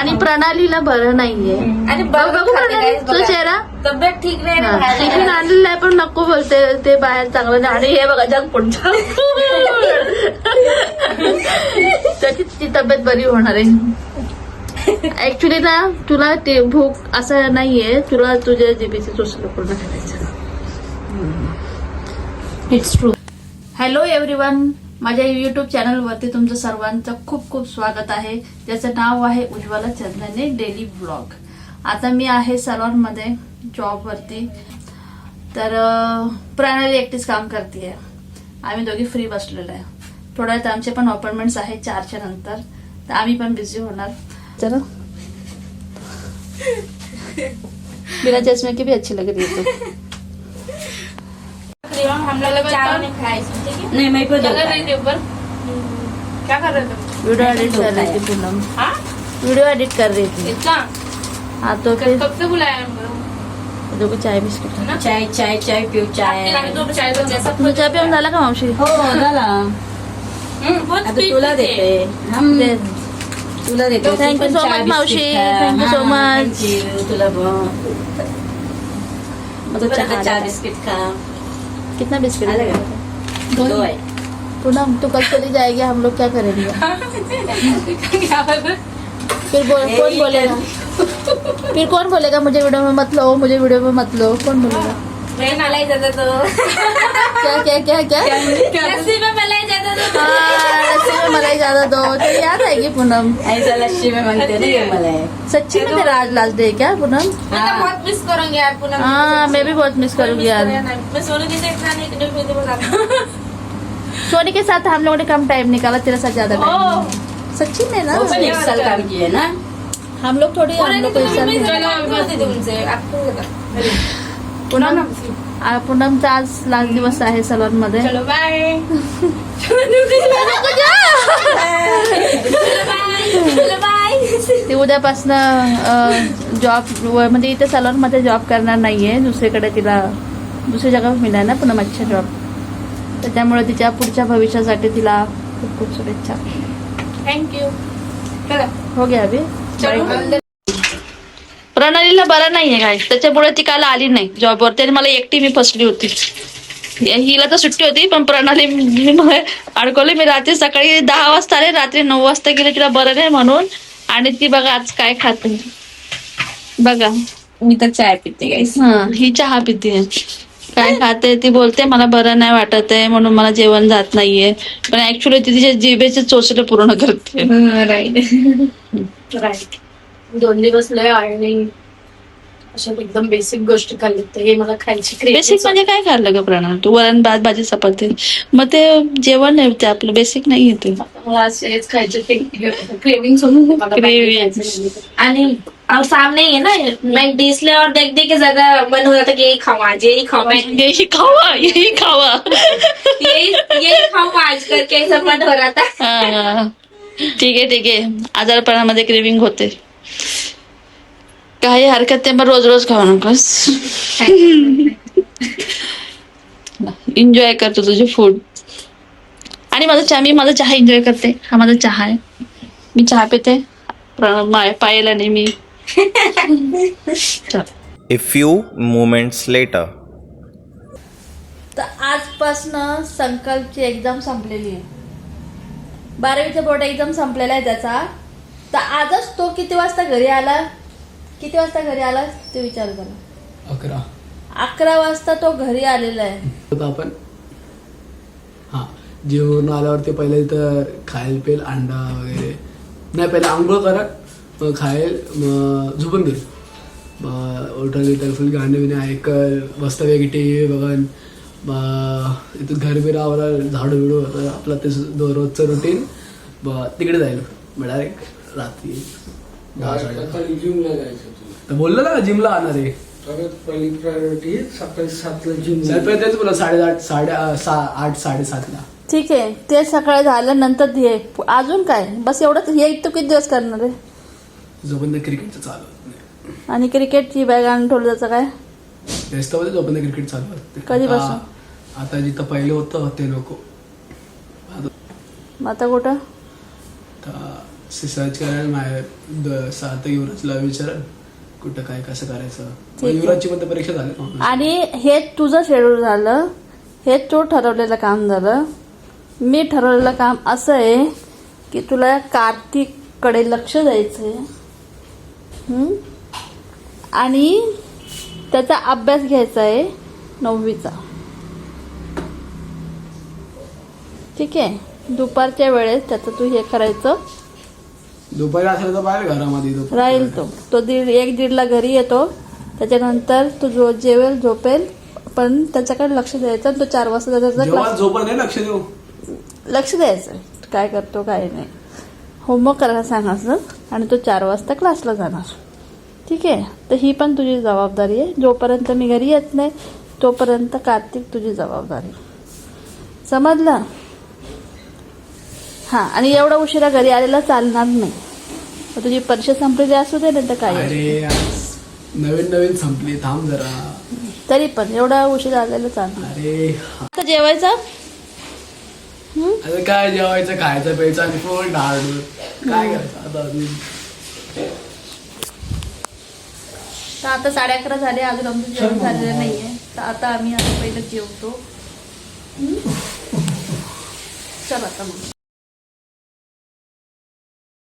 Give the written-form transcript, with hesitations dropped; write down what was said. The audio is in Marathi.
आणि प्रणालीला बरं नाहीये. आणि बघू प्रणाली तो चेहरा तब्येत ठीक नाही. टिफिन आणलेलं आहे पण नको बोलते ते बाहेर चांगलं नाही. आणि हे बघा जंक फूड त्याची ती तब्येत बरी होणार आहे. ऍक्च्युली ना तुला ते भूक असं नाहीये, तुला तुझ्या जिभेचे चोचलं पूर्ण करायचं. It's true. हॅलो एव्हरीवन, माझ्या युट्यूब चॅनलवरती तुमचं सर्वांचं खूप खूप स्वागत आहे. ज्याचं नाव आहे उज्ज्वला चंदने डेली ब्लॉग. आता मी आहे सलॉनमध्ये जॉबवरती. तर प्रणाली एकटीच काम करते. आम्ही दोघी फ्री बसलेलो आहे. थोड्या वेळात आमचे पण अपॉइंटमेंट्स आहे 4च्या नंतर, तर आम्ही पण बिझी होणार. चलो बिना चश्मे की भी अच्छी लग रही है. हम लोग चाय नहीं खाए, ठीक है? नहीं मैं क्या कर रही थी ऊपर? क्या कर रहे थे? वीडियो एडिट कर रही थी पूनम. हाँ? वीडियो एडिट कर रही थी. इतना? हाँ तो फिर कब से बुलाया हमको? देखो चाय बिस्किट. ना? चाय चाय चाय पिऊ चाय. आपके लाने तो चाय तो जैसा तुझं चहा पिऊन झाला का मावशी? हो झाला. बहुत आता स्वीट तुला थे. देते. हम दे. तुला देते. Thank you so much, मावशी. Thank you so much. तुला चहा चहा बिस्किट खा. कितना बिस्किट अलग है? है. दो है. पूनम तू कल चली जाएगी, हम लोग क्या करेंगे? क्या बोल? फिर कौन बोलेगा? फिर कौन बोलेगा मुझे वीडियो में मत लो, मुझे वीडियो में मत लो? कौन बोलेगा? मैं मलाई ज्यादा तो क्या क्या क्या क्या? लस्सी में मलाई ज्यादा तो हाँ, लस्सी में मलाई ज्यादा दो. तो याद आएगी पूनम. ऐसा लस्सी में मांगते ना ये मला है. सच्ची में तेरा आज लास्ट डे क्या पूनम? मैं तो बहुत मिस करूंगी यार पूनम. हाँ मैं भी बहुत मिस करूंगी यार. मैं सोनू जी से इतना नहीं पीती बस. सोनी के साथ हम लोगों ने कम टाइम निकाला, तेरे साथ ज्यादा ओह. टाइम. सच्ची में ना वो पण एक साल काम किए ना. हम लोग थोड़ी हम लोग को इस साल चलो उनसे आपको पूनम पूनमचा आज लास्ट दिवस आहे सलॉन मध्ये. चलो बाय. चलो बाय. ती उद्यापासनं जॉब म्हणजे इथे सलॉन मध्ये जॉब करणार नाहीये, दुसरीकडे तिला दुसरी जगा मिळाला ना पूनम अच्छा जॉब. तर त्यामुळे तिच्या पुढच्या भविष्यासाठी तिला खूप खूप शुभेच्छा. थँक्यू. चला हो गया अभी. चलो. प्रणालीला बरं नाहीये काय, त्याच्यामुळे ती काल आली नाही जॉबवर. त्याने मला एकटी मी फसली होती. हिला तर सुट्टी होती पण प्रणाली अडकवली. मी रात्री सकाळी 10 वाजता आले, रात्री 9 वाजता गेले तिला बरं नाही म्हणून. आणि ती बघा आज काय खाते बघा. मी तर चाय पिते गाईस. हा ही चहा पिते. काय खाते ती बोलते मला बरं नाही वाटत आहे म्हणून मला जेवण जात नाहीये, पण ऍक्च्युली ती तिच्या जिभेचे चोचले पूर्ण करते. Right right. 2 दिवस लय आणि अशा एकदम बेसिक गोष्टी खाल्ली तर हे मला खायची बेसिक म्हणजे काय खाल्लं ग प्रणाल तू? वरण भात भाजी चपाती, मग ते जेवण आहे ते आपलं बेसिक नाही येते. मला हेच खायचे क्रेविंग Cravings. आणि और सामने ही है ना, मैं डिस्प्ले और देख देख के ज्यादा मन हो रहा था कि यही खाऊं आज, यही खाऊं यही खावा यही खावा. यही खाऊं आज करके ऐसा मन हो रहा था. हा. ठीक आहे आजारपणामध्ये क्रेविंग होते, काही हरकत नाही, पण रोज रोज खाऊ नकोस. एन्जॉय करतो तुझे फूड. आणि मी माझा चहा एन्जॉय करते. हा माझा चहा आहे, मी चहा पिते. पायाला नाही मी. A few moments later. तर आजपासनं संकल्पची एक्झाम संपलेली आहे. 12वीचा बोर्ड एक्झाम संपलेला आहे त्याचा. तर आजच तो किती वाजता घरी आला ते विचार करा. 11 वाजता तो घरी आलेला आहे. आपण हा जेवण आल्यावरती पहिले तर खायला पेल अंडा वगैरे नाही, पहिले आंघोळ करा मग खायला, मग झोपून गेलो. मग उठल फुल गाणे बिणे ऐकल, मस्त वेगळी टी व्ही बघन. मग इथं घर बिर आवरा, झाडू बिडू होतं आपलं ते रोजचं रुटीन. मग तिकडे जायला मग डायरेक्ट रात्री 10-10:30. जिमला जायचं तर बोललो ना जिमला आणणार आहे. पहिली प्रायोरिटी सकाळी 7ला जिम. तेच बोला 8:30 7:30. ठीक आहे, ते सकाळी झाल्यानंतर ये. अजून काय बस एवढंच. हे तू किती दिवस करणार आहे? जोपर्यंत क्रिकेटचं चालू होत नाही. आणि क्रिकेटची बॅग आणून ठेवलं त्याचं काय? टेस्टमध्ये जोपर्यंत क्रिकेट चालू होत नाही. कधीपासून? आता जिथं पहिलं होतं ते नको. आता कुठं? सर्च करायला सार्थ युवराजला विचारा कुठं काय कसं करायचं. ठीक आहे. युवराजची पण तर परीक्षा झाली ना. आणि हे तुझं शेड्यूल झालं, हे तू ठरवलेलं काम झालं. मी ठरवलेलं काम असं आहे की तुला कार्तिककडे लक्ष द्यायचं आहे आणि त्याचा अभ्यास घ्यायचा आहे 9वीचा. ठीक आहे. दुपारच्या वेळेस त्याचं तू हे करायचं. दुपारी असलं तर बाहेर घरामध्ये दुपारी. राहील तो 1-1:30ला घरी येतो. त्याच्यानंतर तो जेवेल झोपेल, पण त्याच्याकडे लक्ष द्यायचं. आणि तो 4 वाजता त्याचा जेव्हा क्लास झोपत नाही लक्ष देऊ. लक्ष द्यायचं काय करतो काय नाही. होमवर्क करायला सांगायचं आणि तो 4 वाजता क्लासला जाणार. ठीक आहे. तर ही पण तुझी जबाबदारी आहे. जोपर्यंत मी घरी येत नाही तोपर्यंत कार्तिक तुझी जबाबदारी. समजलं? हां. आणि एवढा उशिरा घरी आलेला चालणार नाही. मग तुझी परीक्षा संपलेली असू दे नाही तर काय. अरे नवीन संपली, थांब जरा. तरी पण एवढा उशिरा आलेला चालणार. अरे आता जेवायचं. आता काय जेवायचं, खायचं प्यायचं आणि फोन डाळ काय करायचं आता अजून. तर आता 11:30 झाले, अजून आमचं जेवण झालेलं नाहीये. तर आता आम्ही आता पहिलं जेवतो. चल आता मग.